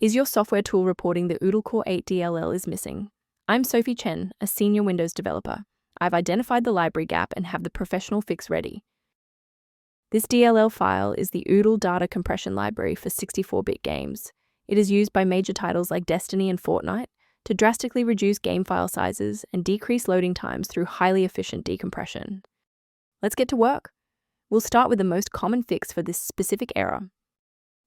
Is your software tool reporting the Oodle Core 8 DLL is missing? I'm Sophie Chen, a senior Windows developer. I've identified the library gap and have the professional fix ready. This DLL file is the Oodle Data Compression library for 64-bit games. It is used by major titles like Destiny and Fortnite to drastically reduce game file sizes and decrease loading times through highly efficient decompression. Let's get to work. We'll start with the most common fix for this specific error.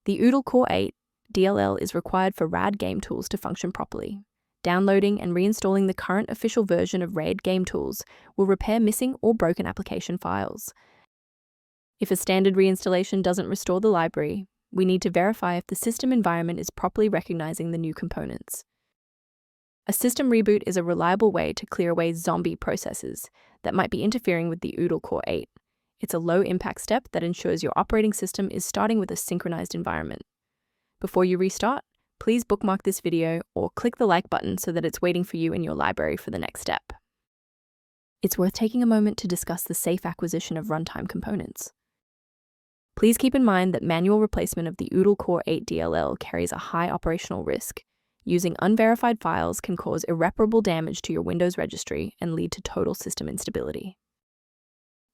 The Oodle Core 8 DLL is required for RAD Game Tools to function properly. Downloading and reinstalling the current official version of RAD Game Tools will repair missing or broken application files. If a standard reinstallation doesn't restore the library, we need to verify if the system environment is properly recognizing the new components. A system reboot is a reliable way to clear away zombie processes that might be interfering with the Oodle Core 8. It's a low-impact step that ensures your operating system is starting with a synchronized environment. Before you restart, please bookmark this video or click the like button so that it's waiting for you in your library for the next step. It's worth taking a moment to discuss the safe acquisition of runtime components. Please keep in mind that manual replacement of the Oodle Core 8 DLL carries a high operational risk. Using unverified files can cause irreparable damage to your Windows registry and lead to total system instability.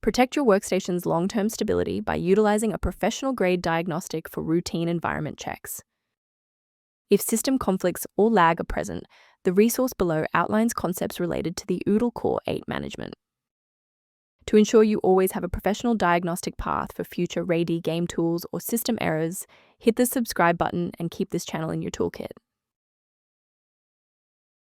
Protect your workstation's long-term stability by utilizing a professional-grade diagnostic for routine environment checks. If system conflicts or lag are present, the resource below outlines concepts related to the Oodle Core 8 management. To ensure you always have a professional diagnostic path for future RAD Game Tools or system errors, hit the subscribe button and keep this channel in your toolkit.